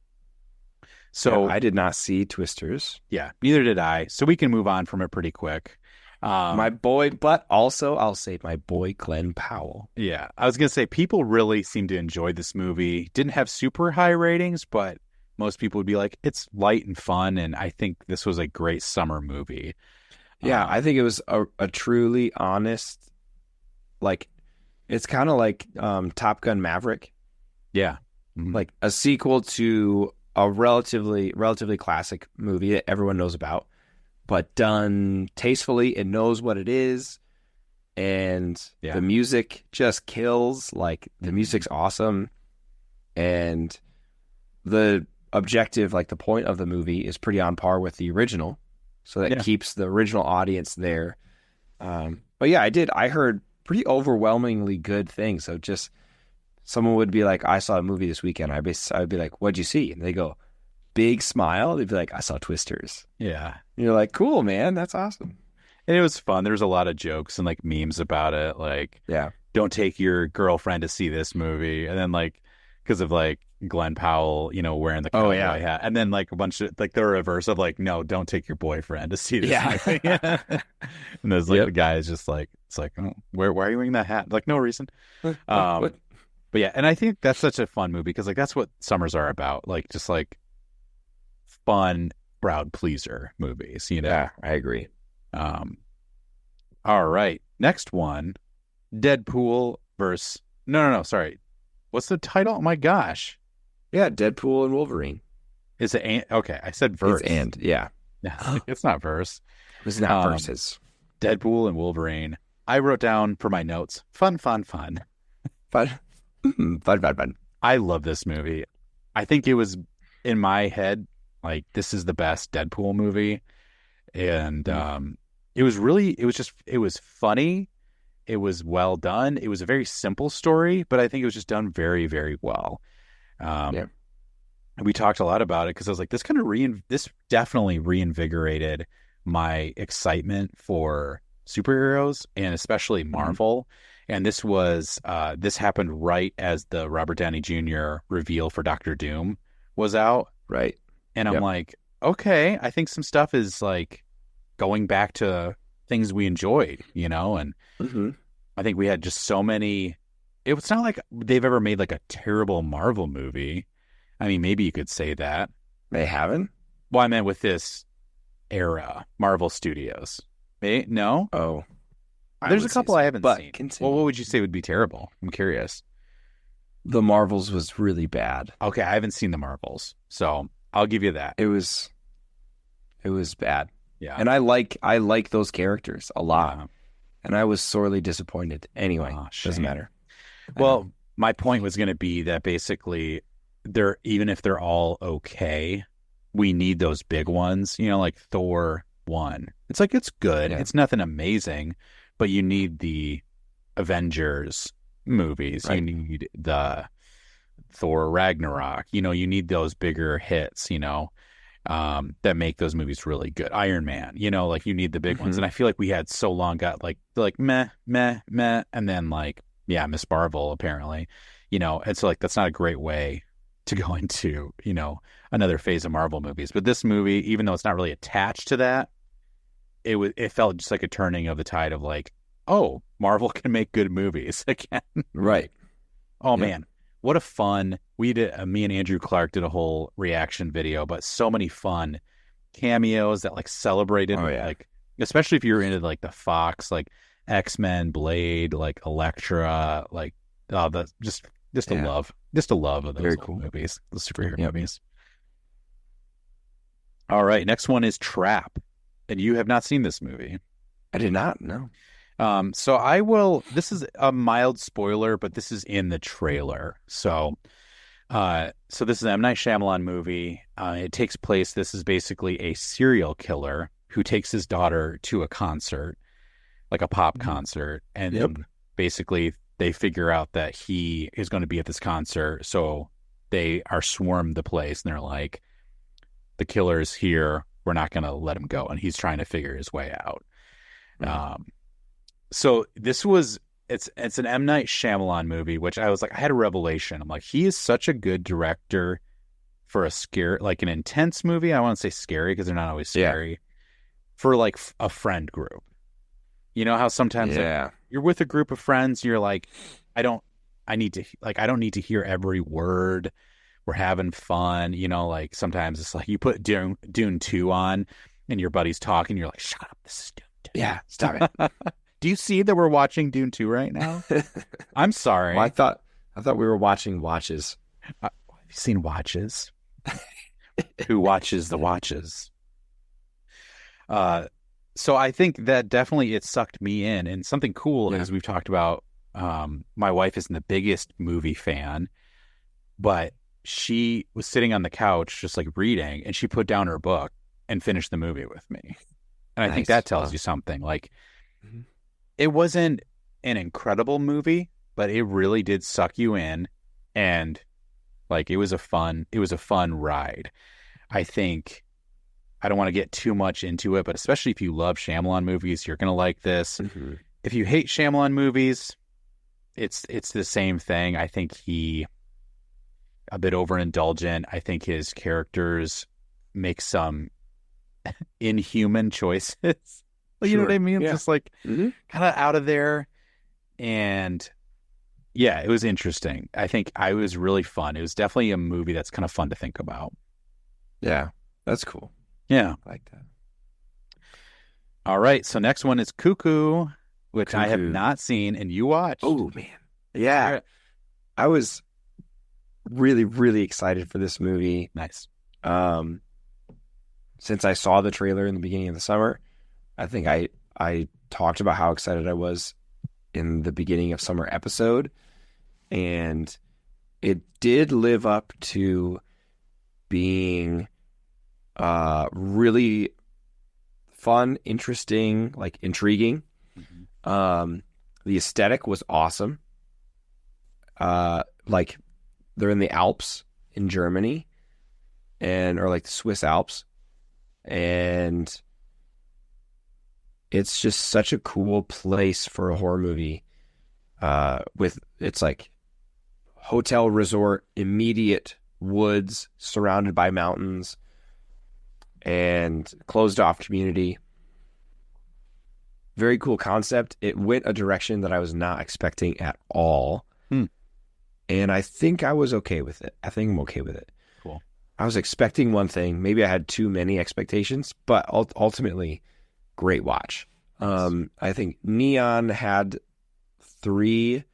So I did not see Twisters. yeah, neither did I. So we can move on from it pretty quick. My boy, but also I'll say my boy Glenn Powell. Yeah, I was gonna say people really seem to enjoy this movie. Didn't have super high ratings, but most people would be like, it's light and fun, and I think this was a great summer movie. Yeah, I think it was a truly honest, like, it's kind of like Top Gun Maverick, Yeah. Mhm. like a sequel to a relatively classic movie that everyone knows about, but done tastefully. It knows what it is, and Yeah. the music just kills. Like, the music's awesome, and the objective, like the point of the movie, is pretty on par with the original, so that keeps the original audience there. But yeah, I heard pretty overwhelmingly good things. So just someone would be like, I saw a movie this weekend. I'd be like, what'd you see? And they go, big smile. They'd be like, I saw Twisters. Yeah. And you're like, cool, man, that's awesome. And it was fun. There was a lot of jokes and like memes about it. Like, Yeah. don't take your girlfriend to see this movie. And then like, because of like Glenn Powell, wearing the cowboy hat. And then like a bunch of like the reverse of like, no, don't take your boyfriend to see this movie. And there's like the guy is just like, it's like, oh, why are you wearing that hat? Like, no reason. What? But yeah, and I think that's such a fun movie because like that's what summers are about. Like, just like fun crowd pleaser movies, you know? Yeah, I agree. All right. Next one, Deadpool versus... No, sorry. What's the title? Oh, my gosh. Yeah, Deadpool and Wolverine. Is it... Okay, I said verse. It's and, yeah. It's not verse. It was not verses. Deadpool and Wolverine. I wrote down for my notes, fun. Fun. Fun. I love this movie. I think it was, in my head, like, this is the best Deadpool movie. And it was funny. It was well done. It was a very simple story, but I think it was just done very, very well. We talked a lot about it because I was like, this definitely reinvigorated my excitement for superheroes and especially Marvel. And this happened right as the Robert Downey Jr. reveal for Doctor Doom was out. Right. And I'm like, okay, I think some stuff is like going back to things we enjoyed, you know? And I think we had just so many. It's not like they've ever made like a terrible Marvel movie. I mean, maybe you could say that. They haven't? Well, I meant with this era, Marvel Studios. No? Oh. There's a couple I haven't seen. Continue. Well, what would you say would be terrible? I'm curious. The Marvels was really bad. Okay, I haven't seen the Marvels, so I'll give you that. It was bad. Yeah. And I like those characters a lot. Yeah. And I was sorely disappointed. Anyway, doesn't matter. Well, my point was going to be that basically even if they're all okay, we need those big ones, you know, like Thor 1. It's like, it's good. Yeah. It's nothing amazing, but you need the Avengers movies. Right. You need the Thor Ragnarok. You know, you need those bigger hits, you know, that make those movies really good. Iron Man, you know, like you need the big ones. And I feel like we had so long got like meh, and then like, yeah, Miss Marvel apparently, you know, and so like that's not a great way to go into, you know, another phase of Marvel movies. But this movie, even though it's not really attached to that, it felt just like a turning of the tide of like, oh, Marvel can make good movies again. Right. Oh man, what a fun. We did, me and Andrew Clark did a whole reaction video, but so many fun cameos that like celebrated, like, especially if you're into like the Fox, like X-Men, Blade, like Elektra, like, just a love of those Very cool movies, the superhero movies. All right, next one is Trap, and you have not seen this movie. I did not, no. So I will. This is a mild spoiler, but this is in the trailer. So this is an M. Night Shyamalan movie. It takes place. This is basically a serial killer who takes his daughter to a concert, like a pop concert, and then basically they figure out that he is going to be at this concert, so they are swarmed the place, and they're like, the killer's here, we're not going to let him go, and he's trying to figure his way out. So this was, it's an M. Night Shyamalan movie, which I was like, I had a revelation. I'm like, he is such a good director for a scare, like an intense movie. I want to say scary because they're not always scary. For like a friend group. You know how sometimes like, you're with a group of friends, you're like, I don't need to hear every word. We're having fun. You know, like sometimes it's like you put Dune 2 on and your buddy's talking. You're like, shut up. This is Dune 2. Yeah, stop it. Do you see that we're watching Dune 2 right now? I'm sorry. Well, I thought we were watching Watches. Have you seen Watches? Who watches the watches? So I think that definitely it sucked me in. And something cool is we've talked about, my wife isn't the biggest movie fan, but she was sitting on the couch just like reading, and she put down her book and finished the movie with me. And I think that tells you something. Like, it wasn't an incredible movie, but it really did suck you in, and like it was a fun ride. I think I don't want to get too much into it, but especially if you love Shyamalan movies, you're gonna like this. If you hate Shyamalan movies, it's the same thing. I think he a bit overindulgent. I think his characters make some inhuman choices. You know what I mean? Just like kind of out of there. And yeah, it was interesting. I think it was really fun. It was definitely a movie that's kind of fun to think about. Yeah, that's cool. Yeah. I like that. All right. So next one is Cuckoo, which I have Cuckoo. not seen, and you watched. Oh man, yeah. I was really, really excited for this movie. Nice. Since I saw the trailer in the beginning of the summer, I think I talked about how excited I was in the beginning of summer episode, and it did live up to being really fun, interesting, like intriguing. The aesthetic was awesome. Like they're in the Alps in Germany, or like the Swiss Alps, and it's just such a cool place for a horror movie. It's like hotel resort, immediate woods surrounded by mountains, and closed off community. Very cool concept. It went a direction that I was not expecting at all. And I think I was okay with it. I think I'm okay with it. Cool. I was expecting one thing. Maybe I had too many expectations, but ultimately, great watch. I think Neon had 3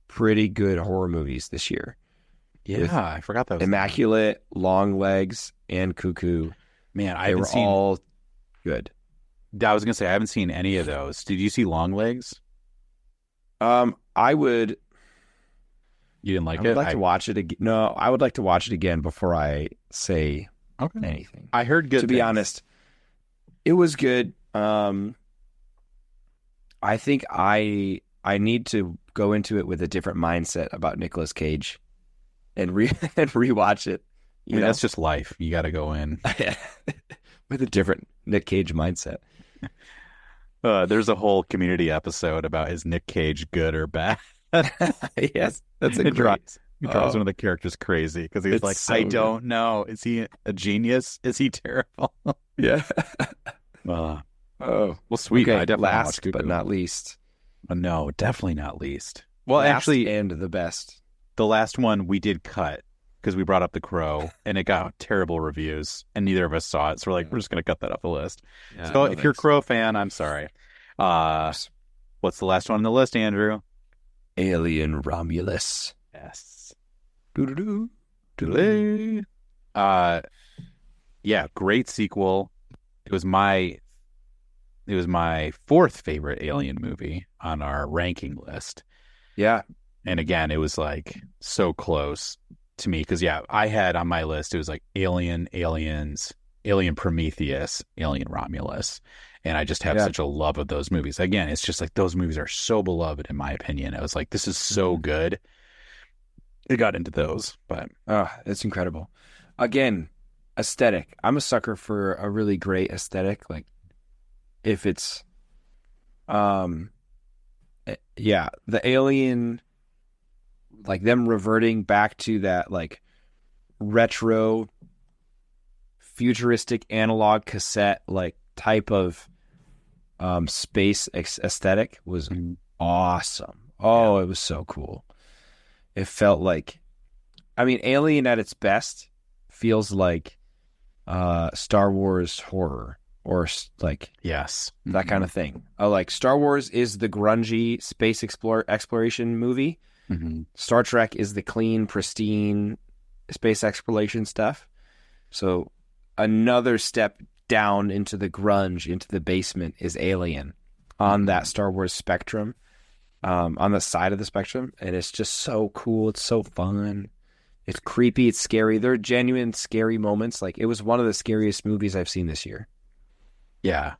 pretty good horror movies this year. Yeah, I forgot that was Immaculate, Long Legs, and Cuckoo. Man, I They haven't were seen. all good. I was gonna say I haven't seen any of those. Did you see Long Legs? I would You didn't like I would it? like to watch it again. No, I would like to watch it again before I say Okay. anything. I heard good. To be things. honest, it was good. I think I need to go into it with a different mindset about Nicolas Cage, and rewatch it. I mean, that's just life. You got to go in. with a different Nick Cage mindset. There's a whole Community episode about is Nick Cage good or bad? Yes, that's a It great. drives one of the characters crazy because he's It's like, so I good. don't know. Is he a genius? Is he terrible? Yeah. Well, Oh, sweet. okay, I definitely wanna watch last Cuckoo. but not least. No, definitely not least. Well, Last actually, and the best. the last one we did cut because we brought up The Crow and it got terrible reviews and neither of us saw it. So we're like, we're just going to cut that off the list. Yeah, So no if you're a thanks. Crow fan, I'm sorry. What's the last one on the list, Andrew? Alien Romulus. Yes. Doo-doo-doo. Delay. Yeah, great sequel. It was my 4th favorite Alien movie on our ranking list. Yeah. And again, it was like so close to me because I had on my list, it was like Alien, Aliens, Alien Prometheus, Alien Romulus. And I just have such a love of those movies. Again, it's just like those movies are so beloved in my opinion. I was like, this is so good. It got into those, but Oh, it's incredible. Again, aesthetic. I'm a sucker for a really great aesthetic. Like if it's the Alien, like them reverting back to that like retro futuristic analog cassette like type of space aesthetic was awesome. Oh, it was so cool. It felt like, I mean, Alien at its best feels like Star Wars horror or like yes, that kind of thing. Like Star Wars is the grungy space exploration movie. Mm-hmm. Star Trek is the clean, pristine space exploration stuff. So another step down into the grunge, into the basement is Alien on that Star Wars spectrum, on the side of the spectrum. And it's just so cool. It's so fun. It's creepy. It's scary. There are genuine scary moments. Like it was one of the scariest movies I've seen this year. Yeah,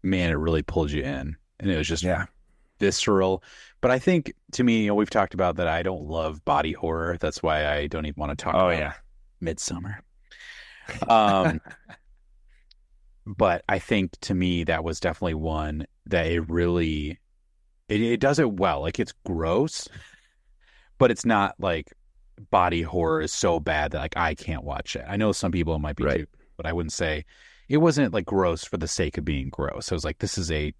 man, it really pulled you in, and it was just Yeah. visceral. But I think to me, we've talked about that. I don't love body horror. That's why I don't even want to talk about Midsummer. But I think to me that was definitely one that it really it does it well. Like it's gross, but it's not like body horror is so bad that like I can't watch it. I know some people might be too, but I wouldn't say it wasn't like gross for the sake of being gross. I was like, this is a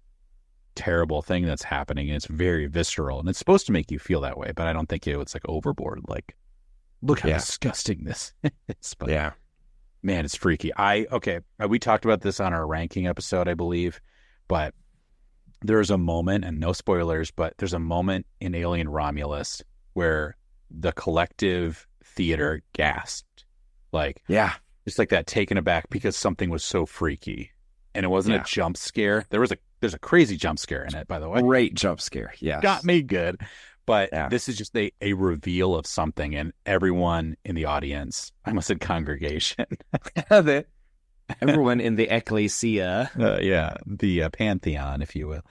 terrible thing that's happening, and it's very visceral, and it's supposed to make you feel that way. But I don't think it was like overboard. Like, look how disgusting this is. But Man, it's freaky. We talked about this on our ranking episode, I believe, but there's a moment, and no spoilers, but there's a moment in Alien Romulus where the collective theater gasped. Like, Yeah. just like that, taken aback because something was so freaky. And it wasn't a jump scare. There's a crazy jump scare in it, by the way. Great jump scare. Yeah. Got me good. But Yeah. this is just a reveal of something, and everyone in the audience, I almost said congregation. Everyone in the ecclesia. The pantheon, if you will.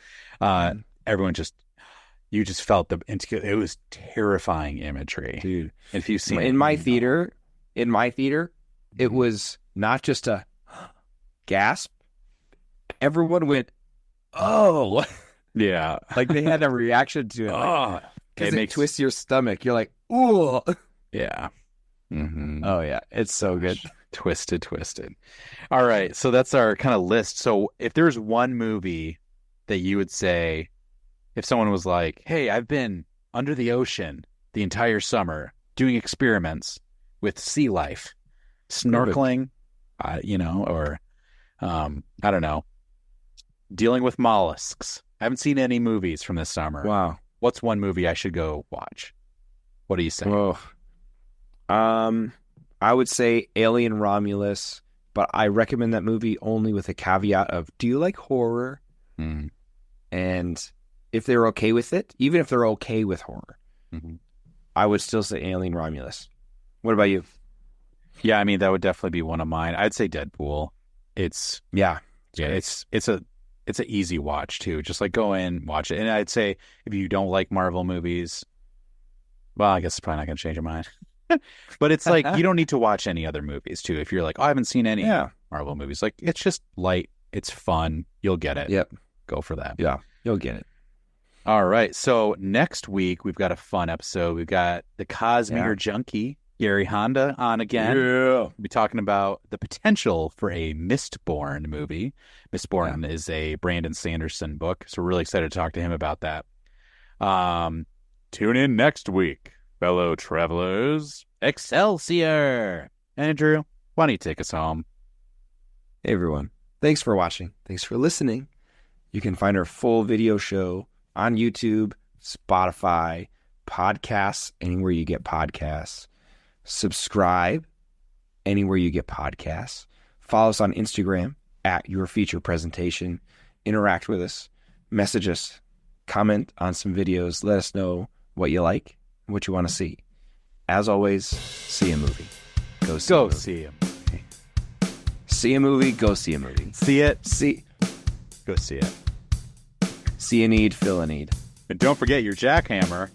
Everyone you just felt it was terrifying imagery. Dude. If you've seen In my theater, it was not just a gasp. Everyone went, oh. Yeah. Like they had a reaction to it. Oh, Because it twists your stomach. You're like, ooh. Yeah. Mm-hmm. Oh, yeah. It's so good. Twisted. All right. So that's our kind of list. So if there's one movie that you would say, if someone was like, hey, I've been under the ocean the entire summer doing experiments with sea life, snorkeling, or I don't know, dealing with mollusks. I haven't seen any movies from this summer. Wow. What's one movie I should go watch? What do you say? Whoa. I would say Alien Romulus, but I recommend that movie only with a caveat of, do you like horror? Mm. And if they're okay with it, even if they're okay with horror, I would still say Alien Romulus. What about you? Yeah, I mean, that would definitely be one of mine. I'd say Deadpool. It's an easy watch too. Just like go in, watch it. And I'd say if you don't like Marvel movies, well, I guess it's probably not going to change your mind. But it's like you don't need to watch any other movies too. If you're like, oh, I haven't seen any Marvel movies, like it's just light, it's fun, you'll get it. Yep, go for that. Yeah, you'll get it. All right. So next week we've got a fun episode. We've got the Cosmere Junkie, Gary Honda, on again. Yeah. We'll be talking about the potential for a Mistborn movie. Mistborn is a Brandon Sanderson book, so we're really excited to talk to him about that. Tune in next week, fellow travelers. Excelsior! Andrew, why don't you take us home? Hey, everyone. Thanks for watching. Thanks for listening. You can find our full video show on YouTube, Spotify, podcasts, anywhere you get podcasts. Subscribe anywhere you get podcasts. Follow us on Instagram at Your Feature Presentation. Interact with us. Message us. Comment on some videos. Let us know what you like, what you want to see. As always, see a movie. Go see a movie. See a movie, go see a movie. See it. Go see it. See a need, fill a need. And don't forget your jackhammer.